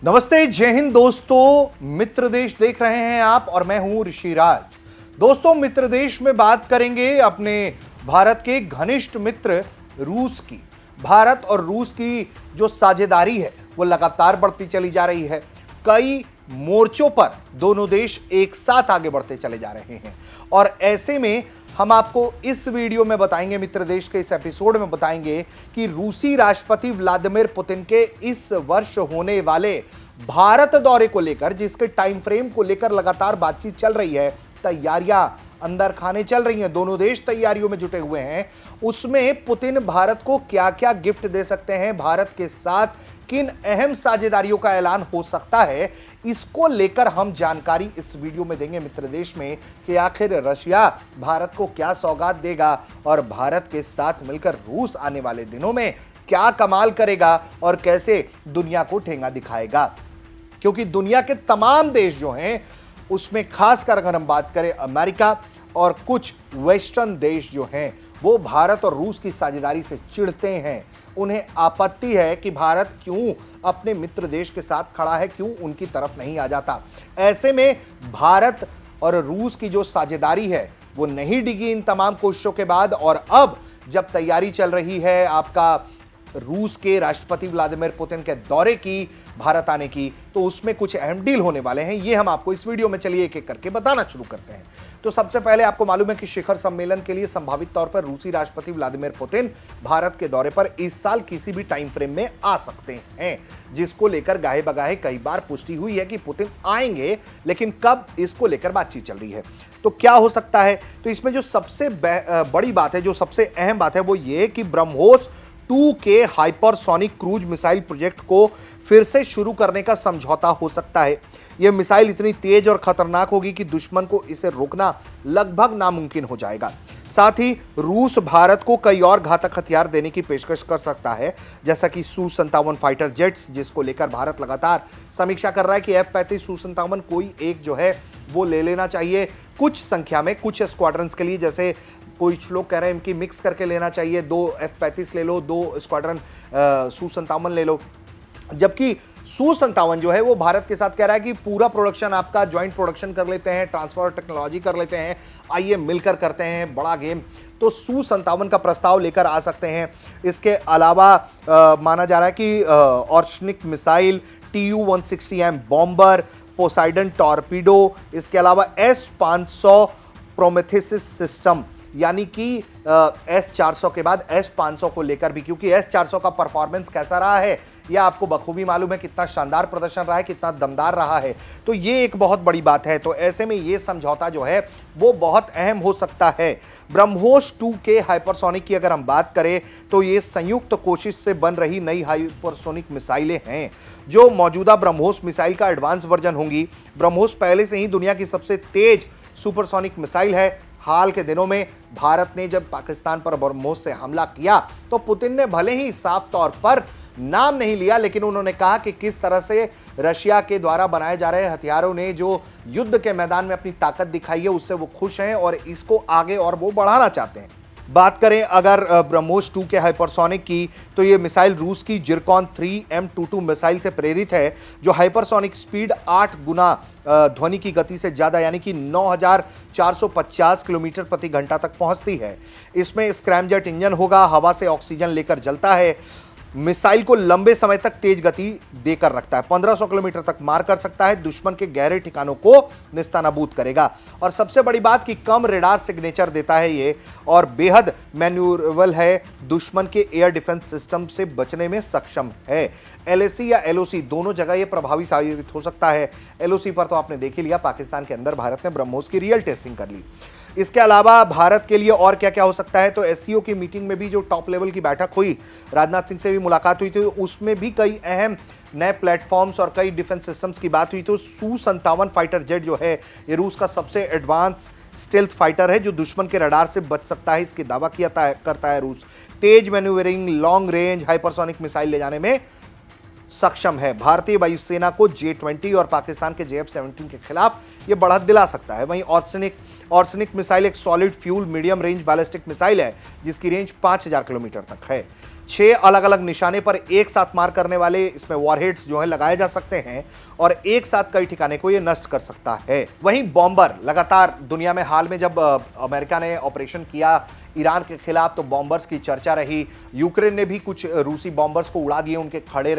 नमस्ते, जय हिंद दोस्तों। मित्र देश देख रहे हैं आप और मैं हूं ऋषिराज। दोस्तों, मित्र देश में बात करेंगे अपने भारत के घनिष्ठ मित्र रूस की। भारत और रूस की जो साझेदारी है वो लगातार बढ़ती चली जा रही है। कई मोर्चों पर दोनों देश एक साथ आगे बढ़ते चले जा रहे हैं और ऐसे में हम आपको इस वीडियो में बताएंगे, मित्र देश के इस एपिसोड में बताएंगे कि रूसी राष्ट्रपति व्लादिमीर पुतिन के इस वर्ष होने वाले भारत दौरे को लेकर, जिसके टाइम फ्रेम को लेकर लगातार बातचीत चल रही है, तैयारियां अंदर खाने चल रही हैं, दोनों देश तैयारियों में जुटे हुए हैं। उसमें पुतिन भारत को क्या क्या गिफ्ट दे सकते हैं, भारत के साथ किन अहम साझेदारियों का ऐलान हो सकता है, इसको लेकर हम जानकारी इस वीडियो में देंगे मित्र देश में कि आखिर रशिया भारत को क्या सौगात देगा और भारत के साथ मिलकर रूस आने वाले दिनों में क्या कमाल करेगा और कैसे दुनिया को ठेंगा दिखाएगा। क्योंकि दुनिया के तमाम देश जो हैं उसमें खासकर अगर हम बात करें अमेरिका और कुछ वेस्टर्न देश जो हैं वो भारत और रूस की साझेदारी से चिढ़ते हैं। उन्हें आपत्ति है कि भारत क्यों अपने मित्र देश के साथ खड़ा है, क्यों उनकी तरफ नहीं आ जाता। ऐसे में भारत और रूस की जो साझेदारी है वो नहीं डिगी इन तमाम कोशिशों के बाद, और अब जब तैयारी चल रही है आपका रूस के राष्ट्रपति व्लादिमीर पुतिन के दौरे की, भारत आने की, तो उसमें कुछ अहम डील होने वाले हैं। ये हम आपको इस वीडियो में चलिए एक एक करके बताना शुरू करते हैं। तो सबसे पहले आपको मालूम है कि शिखर सम्मेलन के लिए संभावित तौर पर रूसी राष्ट्रपति व्लादिमीर पुतिन भारत के दौरे पर इस साल किसी भी टाइम फ्रेम में आ सकते हैं, जिसको लेकर गाहे बगाहे कई बार पुष्टि हुई है कि पुतिन आएंगे, लेकिन कब, इसको लेकर बातचीत चल रही है। तो क्या हो सकता है? तो इसमें जो सबसे बड़ी बात है, जो सबसे अहम बात है, वो ये कि ब्रह्मोस 2 के हाइपरसोनिक क्रूज मिसाइल प्रोजेक्ट को फिर से शुरू करने का समझौता हो सकता है। यह मिसाइल इतनी तेज और खतरनाक होगी कि दुश्मन को इसे रोकना लगभग नामुमकिन हो जाएगा। साथ ही रूस भारत को कई और घातक हथियार देने की पेशकश कर सकता है, जैसा कि Su-57 फाइटर जेट्स, जिसको लेकर भारत लगातार समीक्षा कर रहा है कि F-35 Su-57 कोई एक जो है वो ले लेना चाहिए कुछ संख्या में, कुछ स्क्वाड्रंस के लिए। जैसे कुछ लोग कह रहे हैं इनकी मिक्स करके लेना चाहिए, 2 F-35 ले लो, 2 स्क्वाड्रन Su-57 ले लो। जबकि Su-57 जो है वो भारत के साथ कह रहा है कि पूरा प्रोडक्शन आपका ज्वाइंट प्रोडक्शन कर लेते हैं, ट्रांसफर टेक्नोलॉजी कर लेते हैं, आइए मिलकर करते हैं बड़ा गेम। तो Su-57 का प्रस्ताव लेकर आ सकते हैं। इसके अलावा माना जा रहा है कि ऑर्शनिक missile, Tu-160M bomber, Poseidon torpedo, इसके अलावा S-500 प्रोमेथेसिस सिस्टम, यानी कि S-400 के बाद S-500 को लेकर भी, क्योंकि S-400 का परफॉर्मेंस कैसा रहा है यह आपको बखूबी मालूम है, कितना शानदार प्रदर्शन रहा है, कितना दमदार रहा है। तो ये एक बहुत बड़ी बात है। तो ऐसे में ये समझौता जो है वो बहुत अहम हो सकता है। ब्रह्मोस 2 के हाइपरसोनिक की अगर हम बात करें तो ये संयुक्त कोशिश से बन रही नई हाइपरसोनिक मिसाइलें हैं जो मौजूदा ब्रह्मोस मिसाइल का एडवांस वर्जन होंगी। ब्रह्मोस पहले से ही दुनिया की सबसे तेज सुपरसोनिक मिसाइल है। हाल के दिनों में भारत ने जब पाकिस्तान पर ब्रह्मोस से हमला किया तो पुतिन ने भले ही साफ तौर पर नाम नहीं लिया, लेकिन उन्होंने कहा कि किस तरह से रशिया के द्वारा बनाए जा रहे हथियारों ने जो युद्ध के मैदान में अपनी ताकत दिखाई है उससे वो खुश हैं और इसको आगे और वो बढ़ाना चाहते हैं। बात करें अगर ब्रह्मोस 2 के हाइपरसोनिक की, तो ये मिसाइल रूस की जिरकॉन 3 M22 मिसाइल से प्रेरित है, जो हाइपरसोनिक स्पीड 8 गुना ध्वनि की गति से ज़्यादा, यानी कि 9450 किलोमीटर प्रति घंटा तक पहुंचती है। इसमें स्क्रैमजेट इंजन होगा, हवा से ऑक्सीजन लेकर जलता है, मिसाइल को लंबे समय तक तेज गति देकर रखता है, 1500 किलोमीटर तक मार कर सकता है, दुश्मन के गहरे ठिकानों को निस्तानाबूद करेगा। और सबसे बड़ी बात कि कम रेडार सिग्नेचर देता है ये और बेहद मैन्यूरेबल है, दुश्मन के एयर डिफेंस सिस्टम से बचने में सक्षम है। LAC या LOC दोनों जगह ये प्रभावी साबित हो सकता है। LOC पर तो आपने देख ही लिया, पाकिस्तान के अंदर भारत ने ब्रह्मोस की रियल टेस्टिंग कर ली। इसके अलावा भारत के लिए और क्या क्या हो सकता है, तो SCO की मीटिंग में भी जो टॉप लेवल की बैठक हुई, राजनाथ सिंह से भी मुलाकात हुई थी, उसमें भी कई अहम नए प्लेटफॉर्म्स और कई डिफेंस सिस्टम्स की बात हुई। तो Su-57 फाइटर जेट जो है ये रूस का सबसे एडवांस स्टेल्थ फाइटर है जो दुश्मन के रडार से बच सकता है, इसकी दावा करता है रूस। तेज manoeuvring, long range hypersonic missile ले जाने में सक्षम है। भारतीय वायुसेना को J-20 और पाकिस्तान के JF-17 के खिलाफ ये बढ़त दिला सकता है। वहीं ऑर्सेनिक मिसाइल एक solid fuel medium range ballistic missile है जिसकी रेंज 5000 किलोमीटर तक है। 6 अलग अलग निशाने पर एक साथ मार करने वाले इसमें वॉरहेड्स जो है लगाए जा सकते हैं और एक साथ कई ठिकाने को यह नष्ट कर सकता है। वहीं बॉम्बर लगातार दुनिया में, हाल में जब अमेरिका ने ऑपरेशन किया ईरान के खिलाफ तो बॉम्बर्स की चर्चा रही। यूक्रेन ने भी कुछ रूसी बॉम्बर्स को उड़ा दिए उनके खड़े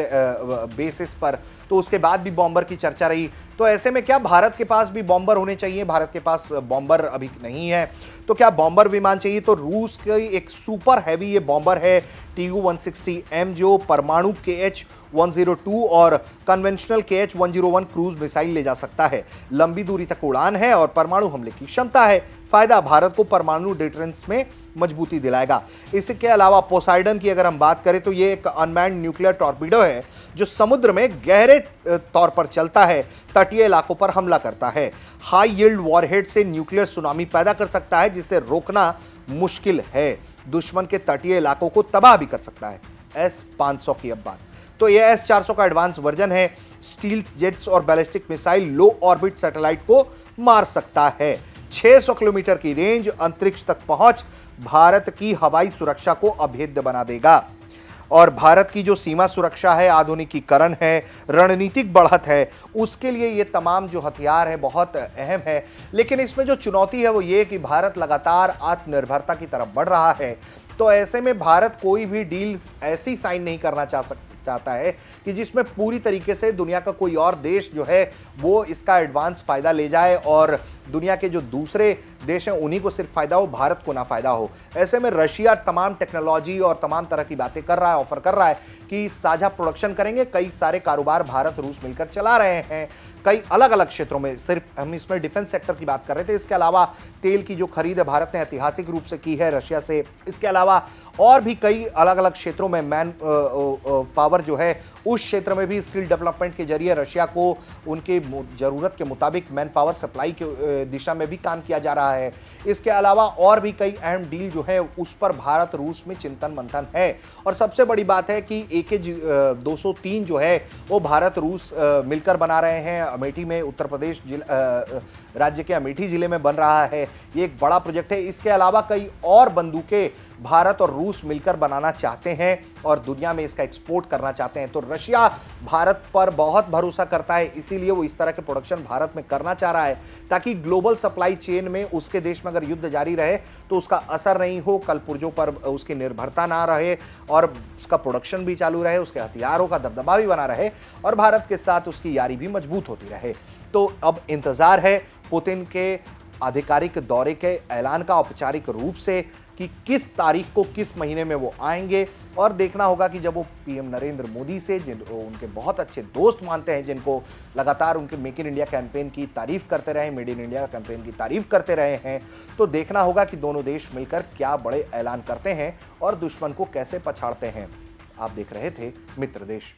बेसिस पर, तो उसके बाद भी बॉम्बर की चर्चा रही। तो ऐसे में क्या भारत के पास भी बॉम्बर होने चाहिए? भारत के पास बॉम्बर अभी नहीं है, तो क्या बॉम्बर विमान चाहिए? तो रूस की एक सुपर हैवी ये बॉम्बर है Tu-160M जो परमाणु KH-102 और कन्वेंशनल KH-101 क्रूज मिसाइल ले जा सकता है। लंबी दूरी तक उड़ान है और परमाणु हमले की क्षमता है। फायदा भारत को परमाणु डिफेंस में मजबूती दिलाएगा। इसके अलावा पोसाइडन की अगर हम बात करें तो ये एक अनमैन्ड न्यूक्लियर टॉर्पीडो है जो समुद्र में गहरे तौर पर चलता है, तटीय इलाकों पर हमला करता है। हाई यील्ड वॉरहेड से न्यूक्लियर सुनामी पैदा कर सकता है जिसे रोकना मुश्किल है। दुश्मन के तटीय इलाकों को तबाह भी कर सकता है। S-500 की अब बात, तो ये S-400 का एडवांस वर्जन है। स्टील्थ जेट्स और बैलिस्टिक मिसाइल लो ऑर्बिट सैटेलाइट को मार सकता है। 600 किलोमीटर की रेंज, अंतरिक्ष तक पहुंच भारत की हवाई सुरक्षा को अभेद्य बना देगा। और भारत की जो सीमा सुरक्षा है, आधुनिकीकरण है, रणनीतिक बढ़त है, उसके लिए ये तमाम जो हथियार है बहुत अहम है। लेकिन इसमें जो चुनौती है वो ये कि भारत लगातार आत्मनिर्भरता की तरफ बढ़ रहा है। तो ऐसे में भारत कोई भी डील ऐसी साइन नहीं करना चाहता है कि जिसमें पूरी तरीके से दुनिया का कोई और देश जो है वो इसका एडवांस फायदा ले जाए और दुनिया के जो दूसरे देश हैं उन्हीं को सिर्फ फायदा हो, भारत को ना फायदा हो। ऐसे में रशिया तमाम टेक्नोलॉजी और तमाम तरह की बातें कर रहा है, ऑफर कर रहा है कि साझा प्रोडक्शन करेंगे। कई सारे कारोबार भारत रूस मिलकर चला रहे हैं कई अलग अलग क्षेत्रों में। सिर्फ हम इसमें डिफेंस सेक्टर की बात कर रहे थे। इसके अलावा तेल की जो खरीद है भारत ने ऐतिहासिक रूप से की है रशिया से। इसके अलावा और भी कई अलग अलग क्षेत्रों में मैन पावर जो है उस क्षेत्र में भी स्किल डेवलपमेंट के जरिए रशिया को उनके जरूरत के मुताबिक मैन पावर सप्लाई के दिशा में भी काम किया जा रहा है। इसके अलावा और भी कई अहम डील जो है उस पर भारत रूस में चिंतन मंथन है। और सबसे बड़ी बात है कि AK-203 जो है वो भारत रूस मिलकर बना रहे हैं। अमेठी में, उत्तर प्रदेश राज्य के अमेठी जिले में बन रहा है। ये एक बड़ा प्रोजेक्ट है। इसके अलावा कई और बंदूकें भारत और रूस मिलकर बनाना चाहते हैं और दुनिया में इसका एक्सपोर्ट करना चाहते हैं। तो रशिया भारत पर बहुत भरोसा करता है, इसीलिए वो इस तरह के प्रोडक्शन भारत में करना चाह रहा है ताकि ग्लोबल सप्लाई चेन में उसके देश में अगर युद्ध जारी रहे तो उसका असर नहीं हो, कल पुर्जों पर उसकी निर्भरता ना रहे और उसका प्रोडक्शन भी चालू रहे, उसके हथियारों का दबदबा भी बना रहे और भारत के साथ उसकी यारी भी मजबूत होती रहे। तो अब इंतजार है पुतिन के आधिकारिक दौरे के ऐलान का औपचारिक रूप से कि किस तारीख को, किस महीने में वो आएंगे। और देखना होगा कि जब वो PM नरेंद्र मोदी से, जिन उनके बहुत अच्छे दोस्त मानते हैं, जिनको लगातार उनके मेक इन इंडिया कैंपेन की तारीफ करते रहे, मेड इन इंडिया कैंपेन की तारीफ करते रहे हैं, तो देखना होगा कि दोनों देश मिलकर क्या बड़े ऐलान करते हैं और दुश्मन को कैसे पछाड़ते हैं। आप देख रहे थे मित्र देश।